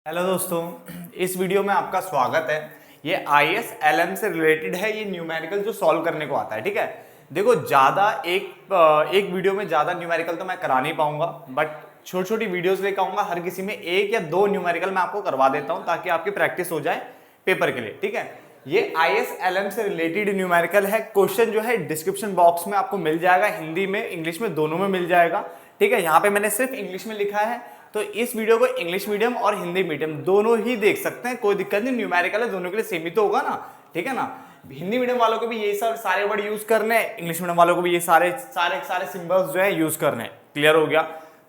Hello दोस्तों, इस video में आपका स्वागत है। ये ISLM से रिलेटेड है। ये न्यूमेरिकल जो सॉल्व करने को आता है, ठीक है। देखो ज़्यादा एक वीडियो में ज़्यादा न्यूमेरिकल तो मैं करा नहीं पाऊंगा, बट छोटी छोटी वीडियोस लेकर आऊंगा। हर किसी में एक या दो न्यूमेरिकल मैं आपको करवा देता हूं ताकि आपकी प्रैक्टिस हो जाए पेपर के लिए, ठीक है। ये ISLM से रिलेटेड न्यूमेरिकल है। क्वेश्चन जो है डिस्क्रिप्शन बॉक्स में आपको मिल जाएगा, हिंदी में इंग्लिश में दोनों में मिल जाएगा, ठीक है। यहाँ पे मैंने सिर्फ इंग्लिश में लिखा है, तो इस वीडियो को इंग्लिश मीडियम और हिंदी मीडियम दोनों ही देख सकते हैं, कोई दिक्कत नहीं। न्यूमेरिकल है, दोनों के लिए सेम ही तो होगा ना, ठीक है ना। हिंदी मीडियम वालों को भी ये सब सारे वर्ड यूज करने हैं, इंग्लिश मीडियम वालों को भी ये सारे सिंबल्स जो है यूज करने हैं। क्लियर हो गया।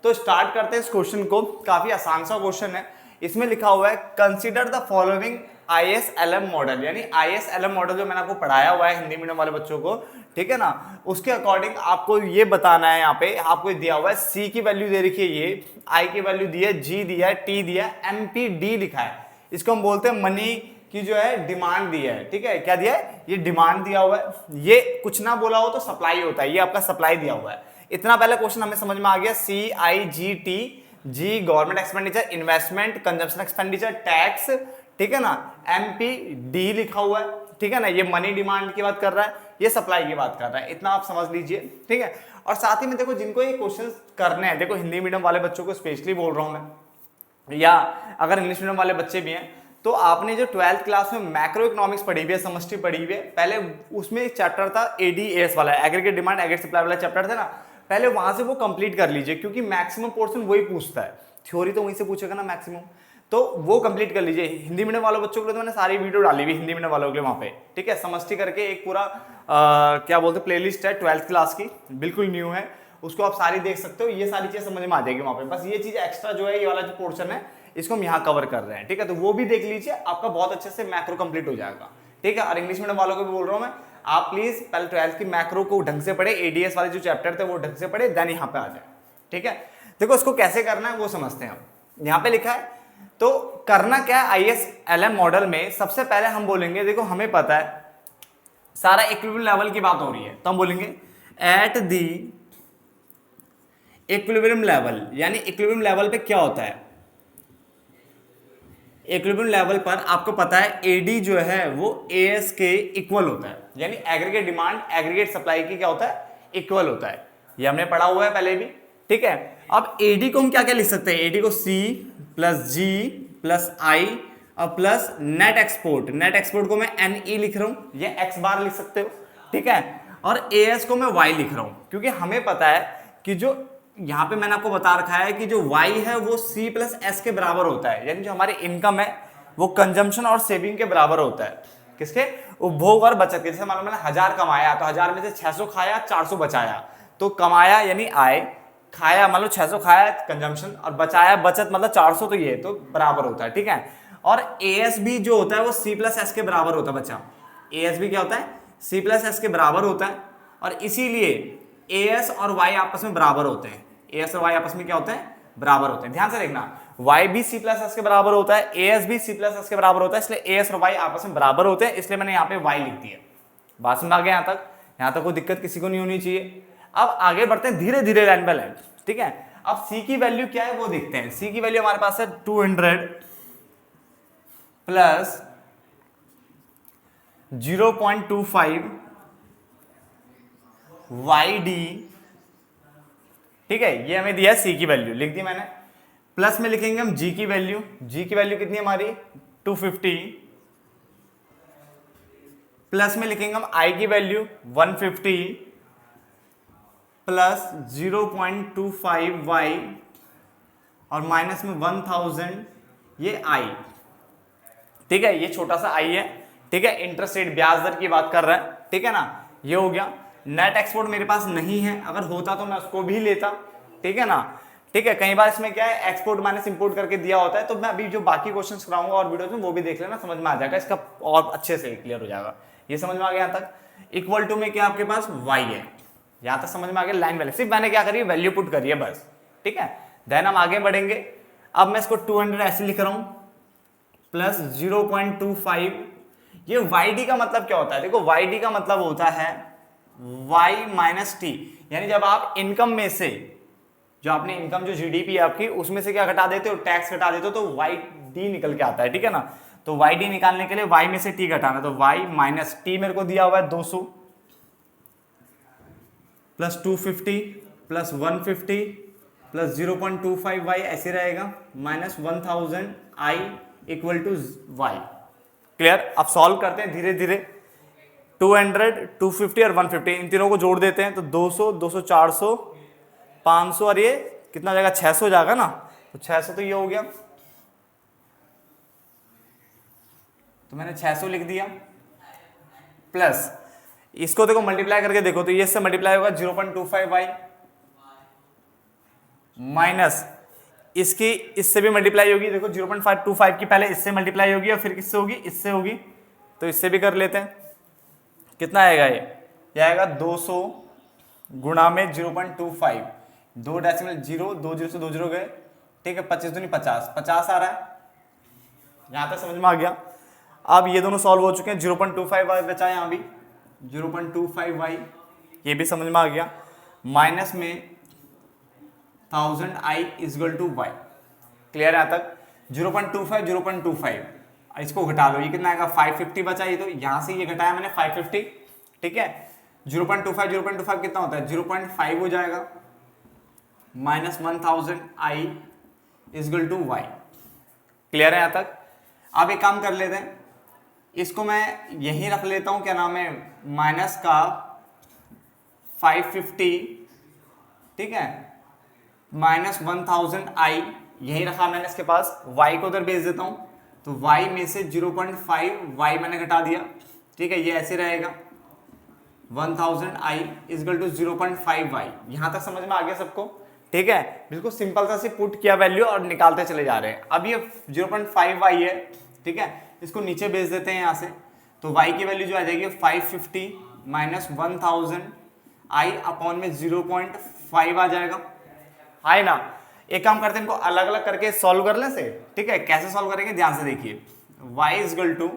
तो स्टार्ट करते हैं इस क्वेश्चन को। काफी आसान सा क्वेश्चन है। इसमें लिखा हुआ है consider the following ISLM model, यानी ISLM मॉडल जो मैंने आपको पढ़ाया हुआ है हिंदी मीडियम वाले बच्चों को, ठीक है ना। उसके अकॉर्डिंग आपको ये बताना है। यहाँ पे आपको दिया हुआ है C की वैल्यू दे रखी है, ये I की वैल्यू दी है, G दिया है, T दिया है, MPD लिखा है। इसको हम बोलते हैं मनी की जो है डिमांड दी है, ठीक है। क्या दिया है? ये डिमांड दिया हुआ है। ये कुछ ना बोला हो तो सप्लाई होता है, ये आपका सप्लाई दिया हुआ है। इतना पहले क्वेश्चन हमें समझ में आ गया। CIGT, G government expenditure, investment, consumption expenditure, tax, ठीक है ना। MPD लिखा हुआ है, ठीक है ना। ये मनी डिमांड की बात कर रहा है, ये सप्लाई की बात कर रहा है। इतना आप समझ लीजिए, ठीक है। और साथ ही में देखो, जिनको ये क्वेश्चंस करने हैं, देखो हिंदी मीडियम वाले बच्चों को स्पेशली बोल रहा हूं मैं, या अगर इंग्लिश मीडियम वाले बच्चे भी हैं, तो आपने जो 12th क्लास में मैक्रो इकोनॉमिक्स पढ़ी हुई है, समष्टि पढ़ी हुई है, पहले उसमें एक चैप्टर था ADAS वाला, एग्रीगेट डिमांड एग्रीगेट सप्लाई वाला चैप्टर था ना, पहले वहां से वो कंप्लीट कर लीजिए, क्योंकि मैक्सिमम पोर्शन वही पूछता है। थ्योरी तो वहीं से पूछेगा ना मैक्सिमम, तो वो कंप्लीट कर लीजिए। हिंदी मीडियम वालों बच्चों के लिए तो मैंने सारी वीडियो डाली हुई हिंदी मीडियम वालों के लिए वहां पे, ठीक है। समष्टि करके एक पूरा क्या बोलते हैं प्लेलिस्ट है 12th क्लास की, बिल्कुल न्यू है, उसको आप सारी देख सकते हो। ये सारी चीजें समझ में आ जाएगी वहां पे। बस ये चीज एक्स्ट्रा जो है, ये वाला जो पोर्शन है, इसको हम यहाँ कवर कर रहे हैं, ठीक है। तो वो भी देख लीजिए, आपका बहुत अच्छे से मैक्रो कंप्लीट हो जाएगा, ठीक है। और इंग्लिश मीडियम वालों को भी बोल रहा हूँ मैं, आप प्लीज पहले 12th की मैक्रो को ढंग से पढ़े, ADS वाले जो चैप्टर थे वो ढंग से पढ़े, देन यहाँ पे आ जाए, ठीक है। देखो इसको कैसे करना है वो समझते हैं हम। यहाँ पे लिखा है, तो करना क्या है ISLM मॉडल में। सबसे पहले हम बोलेंगे, देखो हमें पता है सारा इक्विलिब्रियम लेवल की बात हो रही है, तो हम बोलेंगे एट दी इक्विलिब्रियम लेवल। यानी इक्विलिब्रियम लेवल पे क्या होता है, इक्विलिब्रियम लेवल पर आपको पता है AD जो है वो AS के इक्वल होता है, यानी एग्रीगेट डिमांड एग्रीगेट सप्लाई की क्या होता है, इक्वल होता है। ये हमने पढ़ा हुआ है पहले भी, ठीक है। अब AD को हम क्या क्या लिख सकते हैं, AD को C plus G plus I और plus net export. Net export को मैं NE लिख रहा हूं, ये X बार लिख सकते हो, ठीक है। और AS को मैं Y लिख रहा हूं, क्योंकि हमें पता है कि जो यहां पे मैंने आपको बता रखा है कि जो Y है वो C प्लस S के बराबर होता है, यानी जो हमारी इनकम है वो कंजम्पशन और सेविंग के बराबर होता है। किसके? उपभोग और बचत के। जैसे मान लो मैंने 1000 कमाया, तो 1000 में से 600 खाया, 400 बचाया, तो कमाया यानी आय, खाया मान लो 600 खाया कंजम्पशन, और बचाया बचत मतलब 400, तो ये तो बराबर होता है, ठीक है। और AS भी जो होता है वो C प्लस S के बराबर होता है बच्चा। AS भी क्या होता है, C प्लस S के बराबर होता है, और इसीलिए AS और Y आपस में बराबर होते हैं। AS और Y आपस में क्या होते हैं, बराबर होते हैं। ध्यान से देखना, Y भी C प्लस S के बराबर होता है, AS भी C प्लस S के बराबर होता है, इसलिए AS और Y आपस में बराबर होते हैं, इसलिए मैंने यहाँ पे Y लिख दिया। बात समझ आ गया यहाँ तक? यहाँ तक कोई दिक्कत किसी को नहीं होनी चाहिए। अब आगे बढ़ते हैं धीरे धीरे, लाइन बाय लाइन, ठीक है। अब C की वैल्यू क्या है वो देखते हैं। C की वैल्यू हमारे पास है 200 प्लस 0.25 YD, ठीक है। ये हमें दिया है C की वैल्यू, लिख दी मैंने। प्लस में लिखेंगे हम G की वैल्यू। G की वैल्यू कितनी है हमारी, 250। प्लस में लिखेंगे हम I की वैल्यू 150 प्लस 0.25 Y और माइनस में 1000, ये I, ठीक है। ये छोटा सा I है, ठीक है। इंटरेस्ट रेट ब्याज दर की बात कर रहा है, ठीक है ना। ये हो गया। नेट एक्सपोर्ट मेरे पास नहीं है, अगर होता तो मैं उसको भी लेता, ठीक है ना, ठीक है। कई बार इसमें क्या है, एक्सपोर्ट माइनस इंपोर्ट करके दिया होता है, तो मैं अभी जो बाकी क्वेश्चंस कराऊंगा और वीडियोस में वो भी देख लेना, समझ में आ जाएगा इसका, और अच्छे से क्लियर हो जाएगा। ये समझ में आ गया यहाँ तक। इक्वल टू में क्या आपके पास Y है, यहां तक समझ में आ गया। लाइन वैल्यू सिर्फ मैंने क्या करी, वैल्यू पुट करी है बस, ठीक है। देन हम आगे बढ़ेंगे। अब मैं इसको 200 ऐसे लिख रहा हूं प्लस 0.25। ये YD का मतलब क्या होता है, देखो YD का मतलब होता है Y माइनस T, यानी जब आप इनकम में से, जो आपने इनकम जो GDP है आपकी, उसमें से क्या घटा देते हो, टैक्स घटा देते हो, तो टी निकल के आता है, ठीक है ना। तो वाई डी निकालने के लिए वाई में से टी घटाना, तो वाई माइनस टी मेरे को दिया हुआ है 200 प्लस 250 प्लस 150 प्लस 0.25 वाई ऐसे रहेगा minus 1000 i equal to y. Clear. अब सॉल्व करते हैं धीरे धीरे। 200, 250 और 150 इन तीनों को जोड़ देते हैं तो 200, 200, 400, 500 और ये कितना जाएगा 600 जाएगा ना। तो 600 तो ये हो गया, तो मैंने 600 लिख दिया। प्लस इसको देखो मल्टीप्लाई करके देखो तो ये इससे मल्टीप्लाई होगा 0.25 वाई माइनस इसकी इससे भी मल्टीप्लाई होगी। देखो 0.525 की पहले इससे मल्टीप्लाई होगी और फिर किससे होगी, इससे होगी। तो इससे भी कर लेते हैं। कितना आएगा ये आएगा 200 गुणा में 0.25, 2 डेसिमल 0, 2 0 से 2 0 गए, ठीक है। 25 दूनी 50, 50 आ रहा है। यहां तक समझ में आ गया। अब ये दोनों सॉल्व हो चुके हैं। 0.25 वाई बचा यहाँ भी, 0.25 वाई ये भी समझ में आ गया। माइनस में 1000 i equal to y. Clear है तक। 0.25 0.25 इसको घटा लो, ये कितना आएगा 550 बचा। ये तो यहां से ये घटाया मैंने 550, ठीक है। 0.25 0.25 कितना होता है 0.5 हो जाएगा minus 1000 i equal to y. Clear है यहां तक। अब एक काम कर लेते हैं, इसको मैं यहीं रख लेता हूं, क्या नाम है माइनस का 550, ठीक है, माइनस 1000 आई यही रखा मैंने इसके पास। y को उधर भेज देता हूं तो y में से 0.5 y मैंने घटा दिया, ठीक है। ये ऐसे रहेगा 1000 आई इजगल टू 0.5 y। यहां तक समझ में आ गया सबको, ठीक है। बिल्कुल सिंपल सा से पुट किया वैल्यू और निकालते चले जा रहे हैं। अब ये 0.5 y है, ठीक है। इसको नीचे भेज देते हैं यहां से, तो y की वैल्यू जो आ जाएगी 550 माइनस 1000 आई अपॉन में 0.5 आ जाएगा, है ना। एक काम करते हैं, इनको अलग अलग करके सॉल्व कर लें से, ठीक है। कैसे सॉल्व करेंगे ध्यान से देखिए। y इजगल टू,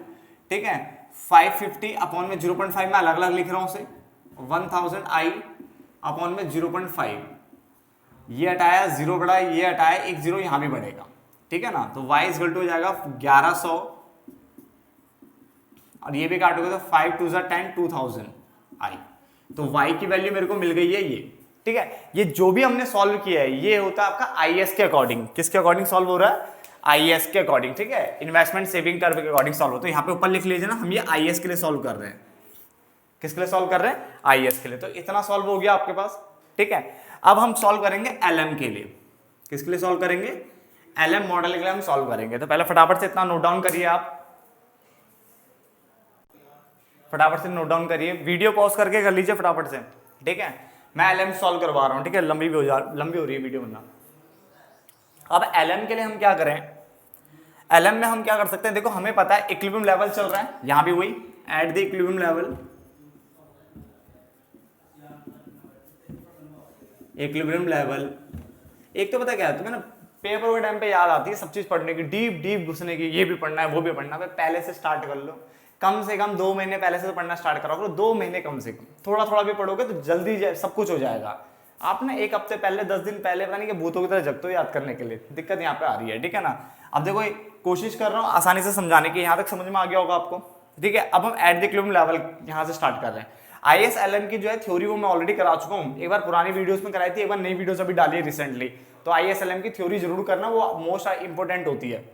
ठीक है, 550 अपॉन में 0.5 में अलग अलग लिख रहा हूं उसे, 1000 आई अपॉन में 0.5, ये हटाया 0 बढ़ा, ये हटाया 1 0 यहां भी बढ़ेगा, ठीक है ना। तो y इजगल टू हो जाएगा 1100 और ये भी काटोगे तो 5 2 10 2000 आई। तो y की वैल्यू मेरे को मिल गई है ये, ठीक है। ये जो भी हमने सॉल्व किया है ये होता है आपका आईएस के अकॉर्डिंग। किसके अकॉर्डिंग सॉल्व हो रहा है, आईएस के अकॉर्डिंग, ठीक है। इन्वेस्टमेंट सेविंग कर्व के अकॉर्डिंग सॉल्व हो। तो यहाँ पे ऊपर लिख लीजिए ना, हम ये आईएस के लिए सॉल्व कर रहे हैं। किसके लिए सॉल्व कर रहे हैं, आईएस के लिए। तो इतना सॉल्व हो गया आपके पास, ठीक है। अब हम सॉल्व करेंगे एलएम के लिए। किसके लिए सॉल्व करेंगे, एलएम मॉडल के लिए हम सॉल्व करेंगे। तो पहले फटाफट से इतना नोट डाउन करिए, आप फटाफट से नोट डाउन करिए, वीडियो पॉज करके कर लीजिए फटाफट से, ठीक है। मैं एलएम सॉल्व करवा रहा हूं, ठीक है। लंबी हो रही है वीडियो बनना। अब एलएम के लिए हम क्या करें, एलएम में हम क्या कर सकते हैं, देखो हमें पता है इक्विलिब्रियम लेवल चल रहा है, यहां भी वही eight the equilibrium level, equilibrium level. एक तो पता क्या है तुम्हें ना, पेपर के टाइम पे याद आती है सब चीज पढ़ने की, डीप डीप घुसने की, ये भी पढ़ना है वो भी पढ़ना है। पहले से स्टार्ट कर लो, कम से कम 2 महीने पहले से तो पढ़ना स्टार्ट करो, 2 महीने कम से कम। थोड़ा थोड़ा भी पढ़ोगे तो जल्दी सब कुछ हो जाएगा। आप ना 1 हफ्ते पहले 10 दिन पहले पता नहीं कि भूतों की तरह जगते हो याद करने के लिए, दिक्कत यहाँ पे आ रही है, ठीक है ना। अब देखो कोशिश कर रहा हूँ आसानी से समझाने की, यहाँ तक समझ में आ गया होगा आपको, ठीक है। अब हम एट द इक्विलिब्रियम लेवल यहाँ से स्टार्ट कर रहे हैं। ISLM की जो है थ्योरी वो मैं ऑलरेडी करा चुका हूँ, एक बार पुरानी वीडियोस में कराई थी, एक बार नई वीडियोस अभी डाली है रिसेंटली। तो ISLM की थ्योरी जरूर करना, वो मोस्ट इंपोर्टेंट होती है,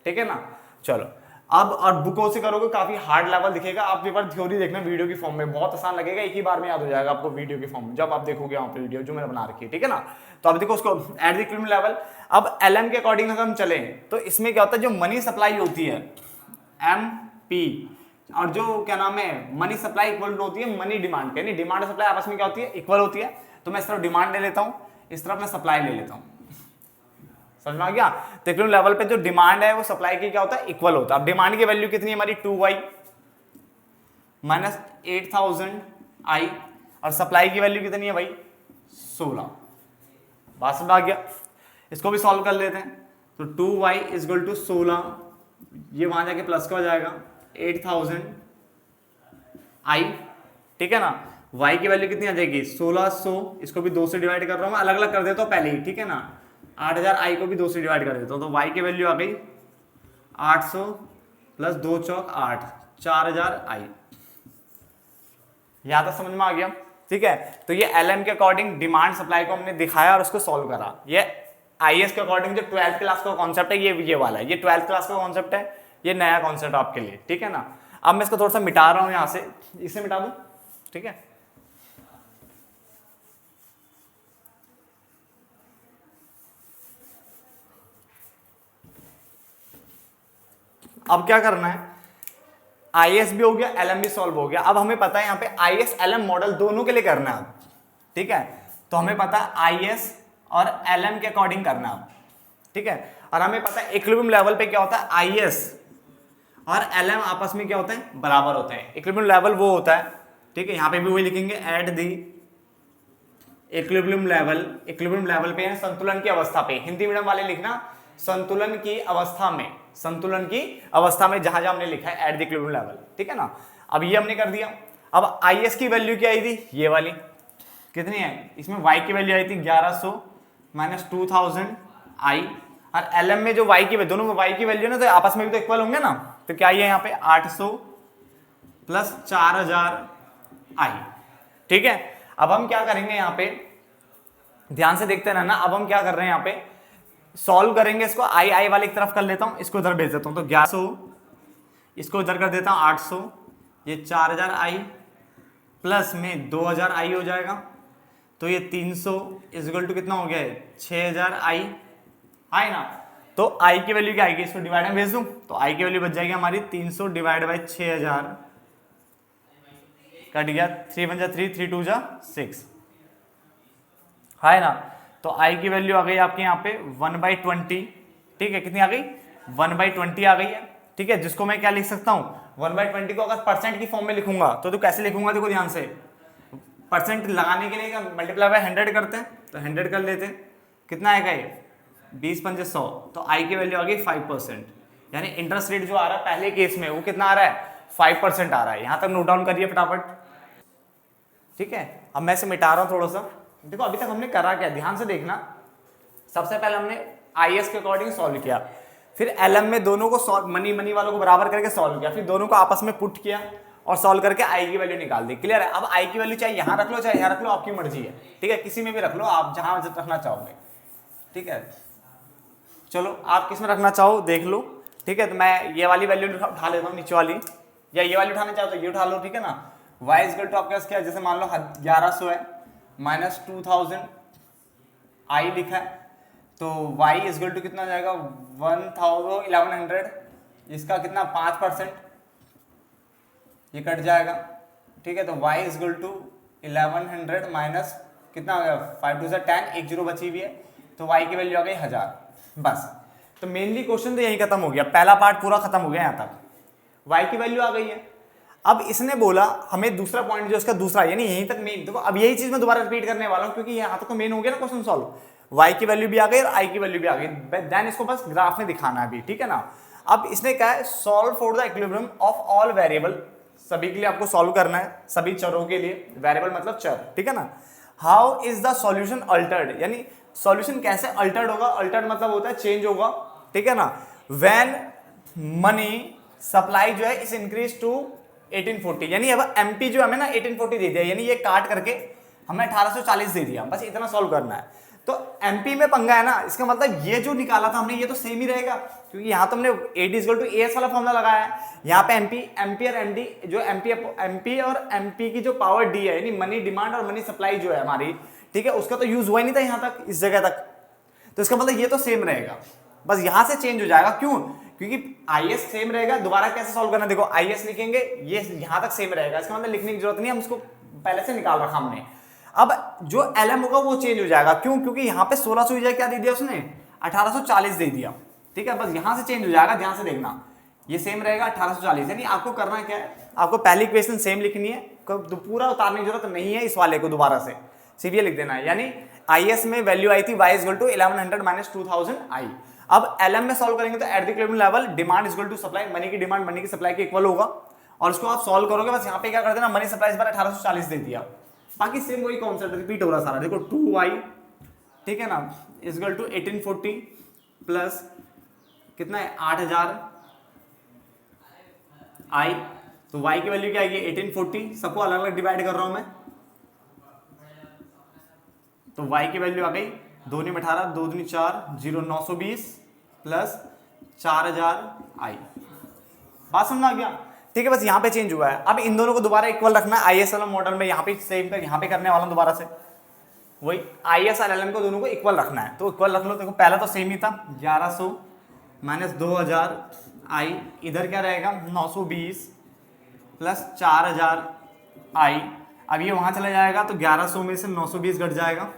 ठीक है ना। चलो अब और बुकों से करोगे काफी हार्ड लेवल दिखेगा। आप एक बार थ्योरी देखना वीडियो की फॉर्म में, बहुत आसान लगेगा, एक ही बार में याद हो जाएगा आपको वीडियो की फॉर्म में जब आप देखोगे वहां पे वीडियो जो मैंने बना रखी है, ठीक है ना। तो अब देखो उसको एट द इक्विलिब्रियम लेवल। अब LM के अकॉर्डिंग अगर हम चले तो इसमें क्या होता है, जो मनी सप्लाई होती है MP, और जो क्या नाम है मनी सप्लाई इक्वल होती है मनी डिमांड के, नहीं डिमांड सप्लाई आपस में क्या होती है, इक्वल होती है। तो मैं इस तरफ डिमांड ले लेता हूं, इस तरफ मैं सप्लाई ले लेता हूं, समझ में आ गया। तो इक्विलिब्रियम लेवल पे जो डिमांड है वो सप्लाई की क्या होता है, इक्वल होता है। अब डिमांड की वैल्यू कितनी है हमारी 2y माइनस 8000 आई, और सप्लाई की वैल्यू कितनी है भाई 16। बात समझ आ गया। इसको भी सॉल्व कर लेते हैं। तो 2y इजगल टू 16, ये वहां जाके प्लस का हो जाएगा 8000 आई, ठीक है ना। y की वैल्यू कितनी आ जाएगी 1600, इसको भी 2 से डिवाइड कर रहा हूं मैं, अलग अलग कर देता हूं पहले ही, ठीक है ना। 8000 आई को भी 2 से डिवाइड कर देता हूं, तो y की वैल्यू आ गई 800 प्लस 2 चौक 8, 4000 आई। यहां तक समझ में आ गया? ठीक है, तो ये एलएम के अकॉर्डिंग डिमांड सप्लाई को हमने दिखाया और उसको सॉल्व करा। ये आईएएस के अकॉर्डिंग जो 12th क्लास का कॉन्सेप्ट है ये वाला है, ये 12th क्लास का कॉन्सेप्ट है, ये नया कॉन्सेप्ट आपके लिए, ठीक है ना। अब मैं इसको थोड़ा सा मिटा रहा हूं यहां से, इसे मिटा दूं, ठीक है। अब क्या करना है, आईएस भी हो गया, एलएम भी सॉल्व हो गया। अब हमें पता है यहाँ पे आईएस एलएम मॉडल दोनों के लिए करना है, ठीक है। तो हमें पता है आईएस और एलएम के अकॉर्डिंग करना है, ठीक है। और हमें पता है इक्विलिब्रियम लेवल पे क्या होता है, आईएस और एलएम आपस में क्या होते हैं, बराबर होते हैं। इक्विलिब्रियम लेवल वो होता है, ठीक है, यहाँ पे भी वही लिखेंगे, एट दी इक्विलिब्रियम लेवल पे है, संतुलन की अवस्था पे। हिंदी मीडियम वाले लिखना संतुलन की अवस्था में, संतुलन की अवस्था में, जहां जहां हमने लिखा है एट द इक्विलिब्रियम लेवल, ठीक है ना। अब ये हमने कर दिया। अब आईएस की वैल्यू क्या आई थी, ये वाली कितनी है, इसमें वाई की वैल्यू आई थी 1100 माइनस 2000 आई। और एलएम में जो वाई की, दोनों में वाई की वैल्यू ना तो आपस में भी तो इक्वल होंगे ना, तो क्या है यहाँ पे 800 प्लस 4000 आई, ठीक है। अब हम क्या करेंगे यहाँ पे, ध्यान से देखते रहना। अब हम क्या कर रहे हैं यहाँ पे, सॉल्व करेंगे इसको, आई आई वाली तरफ कर लेता हूं, इसको इधर भेज देता हूं, तो 1100 इसको इधर कर देता हूं 800, ये 4000 आई प्लस में 2000 आई हो जाएगा, तो ये 300 इक्वल टू कितना हो गया है 6000 आई, आई ना। तो आई की वैल्यू क्या आएगी, इसको डिवाइड में भेज दूं, तो आई की वैल्यू बच जाएगी हमारी 300 डिवाइड बाई 6000, कट गया, 3 1 जा 3, 3 2 जा 6, है ना। तो आई की वैल्यू आ गई आपके यहाँ पे 1/20, ठीक है, कितनी आ गई 1/20 आ गई है, ठीक है। जिसको मैं क्या लिख सकता हूँ 1/20 को अगर परसेंट की फॉर्म में लिखूंगा तो कैसे लिखूंगा, देखो ध्यान से, परसेंट लगाने के लिए मल्टीप्लाई बाय 100 करते हैं, तो 100 कर लेते हैं, कितना आएगा ये 20 पंजे 100, तो आई की वैल्यू आ गई 5%, यानी इंटरेस्ट रेट जो आ रहा है पहले केस में वो कितना आ रहा है 5% आ रहा है। यहां तक नोट डाउन करिए फटाफट, ठीक है। अब मैं इसे मिटा रहा हूं थोड़ा सा, देखो अभी तक हमने करा क्या, ध्यान से देखना। सबसे पहले हमने आईएस के अकॉर्डिंग सॉल्व किया, फिर एलएम में दोनों को सॉल्व, मनी वालों को बराबर करके सॉल्व किया, फिर दोनों को आपस में पुट किया और सॉल्व करके आई की वैल्यू निकाल दी। क्लियर है? अब आई की वैल्यू चाहे यहां रख लो चाहे यहां रख लो, आपकी मर्जी है, ठीक है, किसी में भी रख लो आप, जहां रखना चाहोगे, ठीक है। चलो आप किस में रखना चाहो देख लो, ठीक है। तो मैं ये वाली वैल्यू उठा लेता हूँ नीचे वाली, या ये वाली उठाना चाहो तो ये उठा लो, ठीक है ना। y इक्वल टू आपके पास क्या है, जैसे मान लो 1100 है माइनस 2000 आई लिखा है, तो y इक्वल टू कितना जाएगा 1100, इसका कितना 5%, ये कट जाएगा, ठीक है। तो y इक्वल टू 1100 माइनस कितना हो गया 5 2 10, एक जीरो बची हुई है, तो y की वैल्यू आ गई 1000, बस। तो मेनली क्वेश्चन तो यही खत्म हो गया, पहला पार्ट पूरा खत्म हो गया यहाँ तक, y की वैल्यू आ गई है। अब इसने बोला हमें दूसरा पॉइंट जो इसका दूसरा, यानी यहीं तक मेन, देखो अब यही चीज मैं दोबारा रिपीट करने वाला हूं क्योंकि यहाँ तक तो मेन हो गया ना क्वेश्चन सॉल्व। y की वैल्यू भी आ गई और i की वैल्यू भी आ गई, देन इसको बस ग्राफ में दिखाना है अभी, ठीक है ना। अब इसने कहा है solve for the equilibrium of all variable, सभी के लिए आपको सॉल्व करना है, सभी चरों के लिए, वेरिएबल मतलब चर, ठीक है ना। How is the solution Altered, यानी सॉल्यूशन कैसे अल्टर्ड होगा, अल्टर्ड मतलब होता है चेंज होगा, ठीक है ना। व्हेन मनी सप्लाई जो है इज इंक्रीज टू 1840, यानी अब एमपी जो हमें ना 1840 दे दिया, यानी ये काट करके हमें 1840 दे दिया, बस इतना सॉल्व करना है। तो एमपी में पंगा है ना, इसका मतलब ये जो निकाला था हमने ये तो सेम ही रहेगा, क्योंकि यहाँ तो हमने AD इक्वल टू AS वाला फॉर्मूला लगाया है, यहाँ पे एमपी और एमडी जो एमपी और एमपी की जो पावर डी है, यानी मनी डिमांड और मनी सप्लाई जो है हमारी, ठीक है, उसका तो यूज हुआ ही नहीं था यहाँ तक, इस जगह तक, तो इसका मतलब ये तो सेम रहेगा, बस यहां से चेंज हो जाएगा। क्यों? क्योंकि आईएस सेम रहेगा, दोबारा कैसे सॉल्व करना, देखो आईएस लिखेंगे, ये यहां तक सेम रहेगा, इसका मतलब लिखने की जरूरत नहीं, हम इसको पहले से निकाल रखा हमने। अब जो एलएम होगा वो चेंज हो जाएगा, क्यों? क्योंकि यहाँ पे 1600 क्या दे दिया उसने, 1840 दे दिया, ठीक है, बस यहां से चेंज हो जाएगा, ध्यान से देखना, ये सेम रहेगा 1840, यानी आपको करना क्या है, आपको पहली इक्वेशन सेम लिखनी है, पूरा उतारने की जरूरत नहीं है इस वाले को, दोबारा से सिर्फ ये लिख देना है। यानी आईएस में वैल्यू आई थी y equal to 1100 minus 2000 i. अब एलएम में सॉल्व करेंगे तो at the equilibrium level demand equal to supply, money की डिमांड मनी की सप्लाई के इक्वल होगा, और इसको आप सॉल्व करोगे, बस यहाँ पे क्या कर देना, मनी सप्लाई इस बार 1840 दे दिया, बाकी सेम वही कॉन्सेप्ट रिपीट हो रहा सारा। देखो 2y, ठीक है ना, इक्वल टू 1840 प्लस कितना है 8000 आई, तो y की वैल्यू क्या आएगी 1840, सबको अलग अलग डिवाइड कर रहा हूं मैं, तो y की वैल्यू आ गई 2 × 18 2 दूनी 4 0 920 प्लस 4000 आई। बात समझ आ गया? ठीक है, बस यहाँ पे चेंज हुआ है। अब इन दोनों को दोबारा इक्वल रखना है ISLM मॉडल में, यहाँ पे सेम कर यहाँ पे करने वाला हूँ दोबारा से वही ISLM को दोनों को इक्वल रखना है, तो इक्वल रख लो। देखो पहला तो सेम ही था 1100 माइनस 2000 आई, इधर क्या रहेगा 920 प्लस 4000 आई। अब ये वहाँ चला जाएगा तो 1100 में से 920 घट जाएगा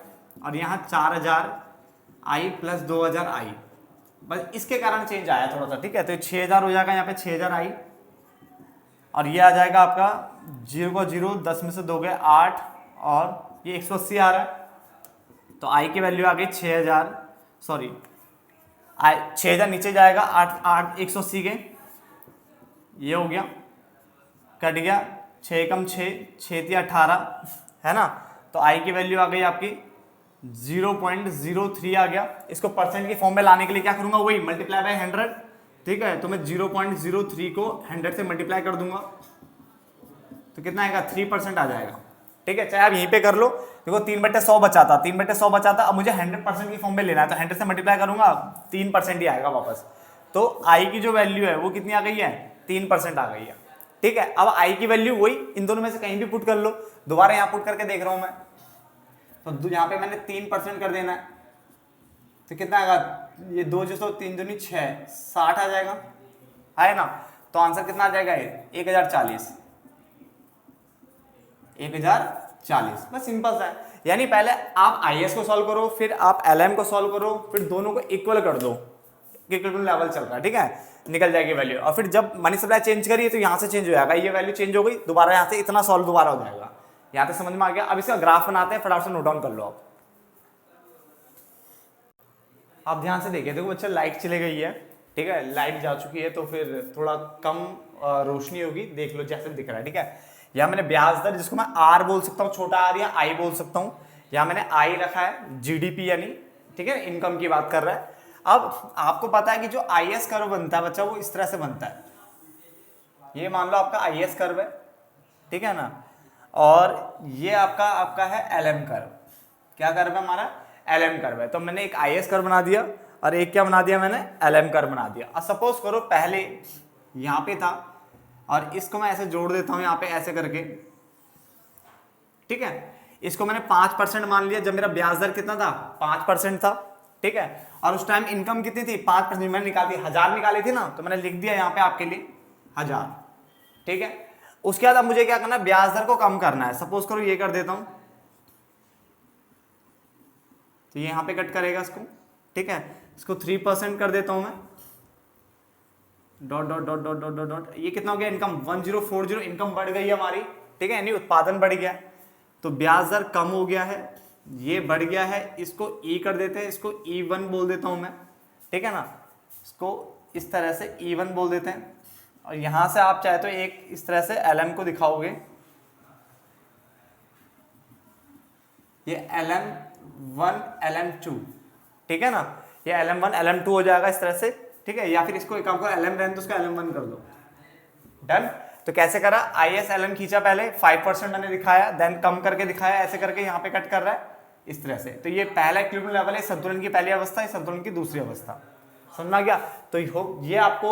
और यहाँ 4000 आई प्लस 2000 आई, बस इसके कारण चेंज आया थोड़ा सा। ठीक है, तो 6000 हो जाएगा यहाँ पे 6000 आई, और ये आ जाएगा आपका 0 का 0 10 में से 2 गए 8 और ये 180 आ रहा है, तो आई की वैल्यू आ गई 6000, सॉरी 6000 नीचे जाएगा 8 8 180 के, ये हो गया कट गया 6 कम 6 6 18 है ना, तो आई की वैल्यू आ गई आपकी 0.03 आ गया। इसको परसेंट की फॉर्म में लाने के लिए क्या करूंगा, वही मल्टीप्लाई बाय 100। ठीक है, तो मैं 0.03 को 100 से मल्टीप्लाई कर दूंगा तो कितना आएगा 3% आ जाएगा। ठीक है, चाहे आप यहीं पे कर लो, देखो 3/100 बचाता 3/100 बचाता, अब मुझे 100% की फॉर्म में लेना है तो 100 से मल्टीप्लाई करूंगा 3% ही आएगा वापस, तो आई की जो वैल्यू है वो कितनी आ गई है 3% आ गई है। ठीक है, अब आई की वैल्यू वही इन दोनों में से कहीं भी पुट कर लो, दोबारा यहाँ पुट करके देख रहा हूं मैं, तो यहाँ पे मैंने 3% कर देना है तो कितना आएगा, ये 2 जो 3 दूनी 6 60 आ जाएगा, है ना, तो आंसर कितना आ जाएगा 1040 1040। बस सिंपल सा है, यानी पहले आप IS को सॉल्व करो, फिर आप LM को सॉल्व करो, फिर दोनों को इक्वल कर दो, इक्वल लेवल चल रहा है। ठीक है, निकल जाएगी वैल्यू, और फिर जब मनी सप्लाई चेंज करिए तो यहाँ से चेंज हो जाएगा, ये वैल्यू चेंज हो गई, दोबारा यहाँ से इतना सॉल्व दोबारा हो जाएगा। यहाँ तक समझ में आ गया? अब इसका ग्राफ बनाते हैं, फटाफट से नोट डाउन कर लो आप ध्यान से देखिए। देखो बच्चा लाइट चली गई है, ठीक है, लाइट जा चुकी है तो फिर थोड़ा कम रोशनी होगी, देख लो जैसे दिख रहा है। ठीक है, यहाँ मैंने ब्याज दर जिसको मैं R बोल सकता हूँ, छोटा R या I बोल सकता हूँ, यहाँ मैंने I रखा है GDP यानी, ठीक है, इनकम की बात कर रहा है। अब आपको पता है कि जो IS कर्व बनता है बच्चा वो इस तरह से बनता है, ये मान लो आपका IS कर्व है, ठीक है ना, और ये आपका है LM कर्व। क्या कर्व है हमारा? LM कर्व है। तो मैंने एक IS कर्व बना दिया और एक क्या बना दिया मैंने, LM कर्व बना दिया। अब सपोज करो पहले यहाँ पे था और इसको मैं ऐसे जोड़ देता हूँ यहाँ पे ऐसे करके, ठीक है, इसको मैंने 5% मान लिया। जब मेरा ब्याज दर कितना था 5% था, ठीक है, और उस टाइम इनकम कितनी थी 5%, मैंने निकाली 1000 निकाली थी ना, तो मैंने लिख दिया यहाँ पे आपके लिए 1000। ठीक है, उसके बाद अब मुझे क्या करना है, ब्याज दर को कम करना है। सपोज करो ये कर देता हूं, तो ये यहां पे कट करेगा इसको, ठीक है, इसको 3% कर देता हूं मैं, dot dot dot dot dot dot dot, ये कितना हो गया इनकम 1040, इनकम बढ़ गई है हमारी, ठीक है, यानी उत्पादन बढ़ गया, तो ब्याज दर कम हो गया है, ये बढ़ गया है, इसको ई कर देते हैं, इसको E1 बोल देता हूं मैं, ठीक है ना, इसको इस तरह से E1 बोल देते हैं। और यहां से आप चाहे तो एक इस तरह से LM को दिखाओगे, ये LM1 LM2, ठीक है ना, ये LM1 LM2 हो जाएगा इस तरह से, ठीक है, या फिर इसको एक आपको LM रहने तो उसका LM1 कर दो, डन। तो कैसे करा, IS LM खींचा, पहले 5% मैंने दिखाया, देन कम करके दिखाया, ऐसे करके यहाँ पे कट कर रहा है इस तरह से। तो ये पहला इक्विलिब्रियम लेवल है, संतुलन की पहली अवस्था, ये संतुलन की दूसरी अवस्था, समझ में आ गया? तो ये आपको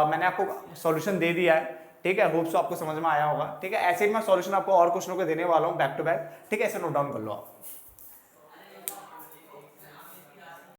मैंने आपको सॉल्यूशन दे दिया है, ठीक है, होप सो आपको समझ में आया होगा, ठीक है। ऐसे ही मैं सॉल्यूशन आपको और क्वेश्चनों को देने वाला हूँ बैक टू बैक, ठीक है, ऐसे नोट डाउन कर लो आप।